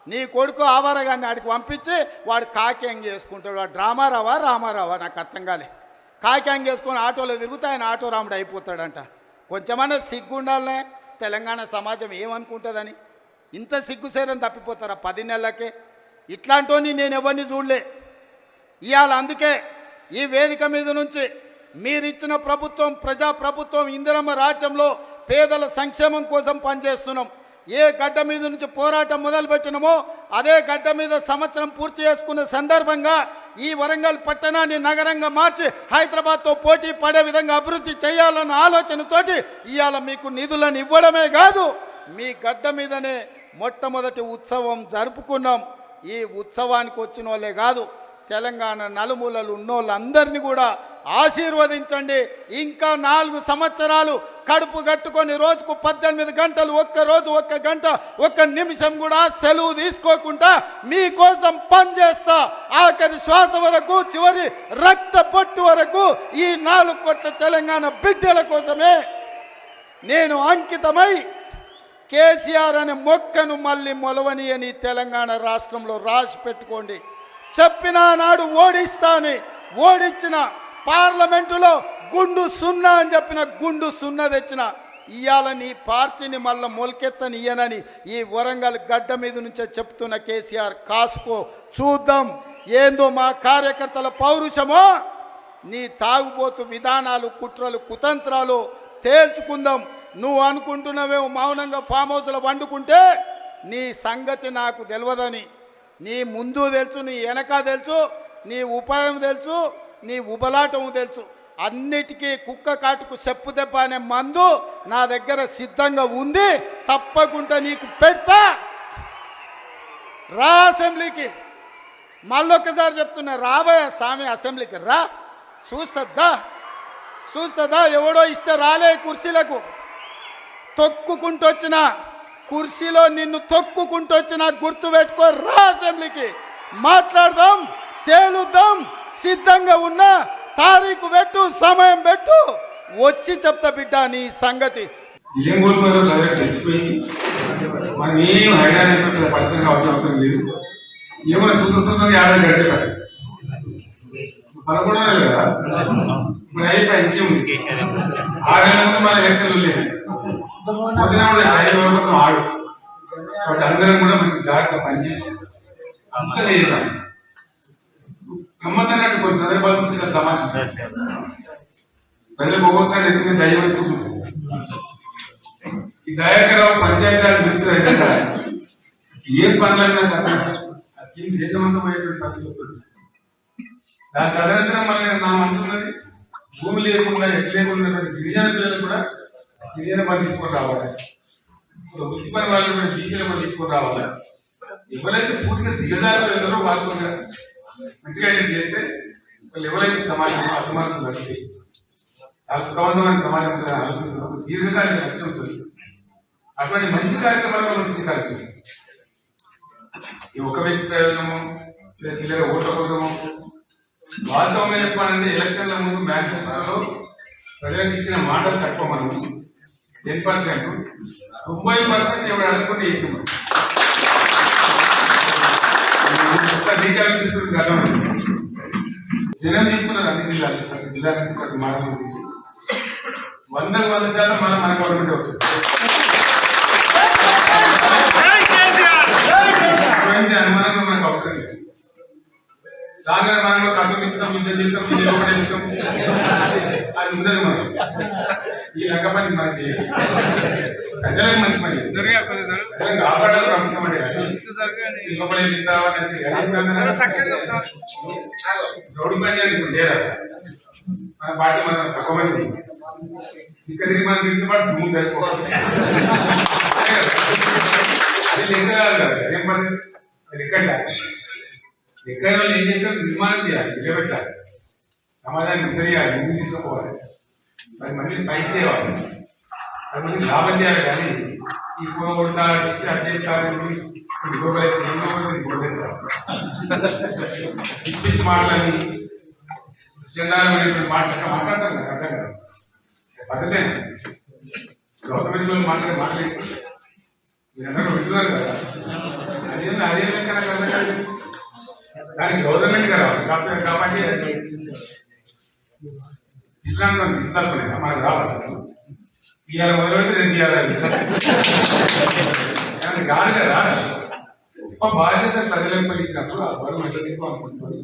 నీ కొడుకు ఆవారగాన్ని ఆడికి పంపించి వాడు కాక్యాంగ్ చేసుకుంటాడు. వాడు రామారావా నాకు అర్థం కాలే. కాక్యాంగ్ చేసుకొని ఆటోలో తిరుగుతా ఆయన ఆటో రాముడు అయిపోతాడంట. కొంచెమన్నా సిగ్గు ఉండాలనే తెలంగాణ సమాజం ఏమనుకుంటుందని. ఇంత సిగ్గుసేరని తప్పిపోతారా 10 నెలలకే? ఇట్లాంటి నేను ఎవరిని చూడలే. ఇవాళ అందుకే ఈ వేదిక మీద నుంచి మీరిచ్చిన ప్రభుత్వం ప్రజాప్రభుత్వం ఇందిరమ్మ రాజ్యంలో పేదల సంక్షేమం కోసం పనిచేస్తున్నాం. ఏ గడ్డ మీద నుంచి పోరాటం మొదలుపెట్టినామో అదే గడ్డ మీద సంవత్సరం పూర్తి చేసుకున్న సందర్భంగా ఈ వరంగల్ పట్టణాన్ని నగరంగా మార్చి హైదరాబాద్తో పోటీ పడే విధంగా అభివృద్ధి చేయాలన్న ఆలోచనతోటి ఇవాళ మీకు నిధులను ఇవ్వడమే కాదు, మీ గడ్డ మీదనే మొట్టమొదటి ఉత్సవం జరుపుకున్నాం. ఈ ఉత్సవానికి వచ్చిన వాళ్ళే కాదు, తెలంగాణ నలుమూలలు ఉన్నోళ్ళందరినీ కూడా ఆశీర్వదించండి. ఇంకా 4 సంవత్సరాలు కడుపు కట్టుకొని రోజుకు 18 గంటలు, ఒక్కరోజు 1 గంట 1 నిమిషం కూడా సెలవు తీసుకోకుండా మీకోసం పనిచేస్తా. ఆఖరి శ్వాస వరకు, చివరి రక్త పొట్టు వరకు ఈ 4 కోట్ల తెలంగాణ బిడ్డల కోసమే నేను అంకితమై కేసీఆర్ అనే మొక్కను మళ్ళీ మొలవని అని తెలంగాణ రాష్ట్రంలో రాసి పెట్టుకోండి. చెప్పిన నాడు ఓడిస్తాని, ఓడించిన పార్లమెంటులో గుండు 0 అని చెప్పిన గుండు 0 తెచ్చిన. ఇవాళ నీ పార్టీని మళ్ళీ మొలకెత్తని ఇయ్యనని ఈ వరంగల్ గడ్డ మీద నుంచే చెప్తున్న కేసీఆర్, కాసుకో, చూద్దాం ఏందో మా కార్యకర్తల పౌరుషమో, నీ తాగుబోతు విధానాలు, కుట్రలు, కుతంత్రాలు తేల్చుకుందాం. నువ్వు అనుకుంటున్నావేమో మౌనంగా ఫామ్ హౌస్లో వండుకుంటే నీ సంగతి నాకు తెలియదని. నీ ముందు తెలుసు, నీ వెనక తెలుసు, నీ ఉపాయం తెలుసు, నీ ఉబలాటం తెలుసు. అన్నిటికీ కుక్క కాటుకు చెప్పు దెబ్బ అనే మందు నా దగ్గర సిద్ధంగా ఉంది. తప్పకుండా నీకు పెడతా. రా అసెంబ్లీకి. మళ్ళొక్కసారి చెప్తున్నా, రాబోయే స్వామి అసెంబ్లీకి రా. చూస్తుందా ఎవడో ఇస్తే రాలే కుర్చీలకు. తొక్కుకుంటూ వచ్చిన కుర్చీలో నిన్ను తొక్కుకుంటూ వచ్చిన గుర్తు పెట్టుకో. రా అసెంబ్లీకి, మాట్లాడదాం, తేలుద్దాం. సిద్ధంగా ఉన్న తారీఖు పెట్టు, సమయం పెట్టు, వచ్చి చెప్తా బిడ్డ నీ సంగతి. ఏం కోల్పోయారో తెలిసిపోయింది. మనం ఏం హైదరాబాద్ పరిశ్రమ అవసరం లేదు. ఏమైనా చూస్తున్నా 50 గడిచేటారు 11 నెలలు కదా ఇప్పుడు అయిపోయి ఇంకేముంది. 6 నెలల ముందు మన ఎలక్షన్లు లేదు. పొద్దున కూడా 5 రోజుల కోసం ఆడు. కాబట్టి అందరం కూడా మంచి జాగ్రత్తగా పనిచేసి అంత లేదు గమ్మత్తన్నట్టు కొన్ని సందర్భాలు తమాషా ప్రజలకు ఒక్కోసారి ఎక్కితే దయ వచ్చి కూర్చుంటారు. ఈ దయాకరావు పంచాయతీరాజ్ మినిస్టర్ అయితే ఏం పనులైనా ఆ స్కీమ్ దేశమంతా పోయేటువంటి పరిస్థితి వస్తుంది. దాని తదనంతరం మళ్ళీ నా మంత్రున్నది భూమి లేకుండా ఎట్టు లేకుండా గిరిజన పిల్లలు కూడా గిరిజన పని తీసుకొని రావాలి. వృత్తి పని వాళ్ళు కూడా బీసీల పని తీసుకొని రావాలి. ఎవరైతే పూర్తిగా దిగజారులో ఎవరో వాళ్ళు మంచిగా చేస్తే వాళ్ళు ఎవరైతే సమాజం అసమానతలు తగ్గితే చాలా సుఖవంతమైన సమాజం ఆలోచిస్తున్నారు. దీర్ఘకాలిక లక్ష్యం ఉంటుంది. అటువంటి మంచి కార్యక్రమాలు శ్రీకారం ఈ ఒక వ్యక్తి ప్రయోజనము లేదా చిల్లర ఓట్ల కోసము. వాస్తవంగా చెప్పాలంటే ఎలక్షన్ల ముందు మేనిఫెస్టోలో ప్రజలకు ఇచ్చిన మాటలు తక్కువ. మనం 10%, 90% ఎవరు అనుకుంటే చేసాం. జనం చెప్తున్నారు అన్ని జిల్లాలు, ప్రతి జిల్లా నుంచి ప్రతి మాటల గురించి 100% మన గవర్నమెంట్ అవుతుంది. అనుమానంగా మనకు అవసరం లేదు. దాని మనలో కథ చెప్తాం, ఇంత చెప్తాం, అది ఉండదు. మనం ఈ లెక్క పని మనం చేయాలి. ప్రజలకు మంచి పని, ప్రజలకు కాపాడాలి ప్రభుత్వం అంటే లోపల రోడ్డు పని అని ఇప్పుడు లేదా మన పార్టీ మనం తక్కువ మంది తిరిగి మనం తిరిగి పాటు భూమి సరిపోవాలి. అది లెక్క కాదు కదా. ఏం పని లెక్క ఎక్కడ వాళ్ళు ఏం చేస్తారు, నిర్మాణం చేయాలి, నిలబెట్టాలి, సమాజాన్ని ఉత్తరేయాలి, ముందు తీసుకుపోవాలి, 10 మందిని పైకి తేవాలి, 10 మందికి లాభం చేయాలి. కానీ ఈ కూర కొడతారు, పిచ్చి మాటలని చందాలమైనటువంటి మాట్లాడతారు. నాకు అర్థం కాదు. పద్ధతే గవర్నమెంట్ మాట్లాడే మాటలు మీరందరూ వింటున్నారు కదా, అదే లెక్క నాకు అర్థం కాదు. దానికి గవర్నమెంట్ కావాలి కాబట్టి చిత్రాంతం చిత్తాలపలేదా మనకు రావాలి. ఇవాళ మొదలుపెట్టి రేపు ఇవ్వాలి కాదు కదా. గొప్ప బాధ్యత ప్రజలకు ఇచ్చినప్పుడు ఆ బరువు ఎట్లా తీసుకోవాలి.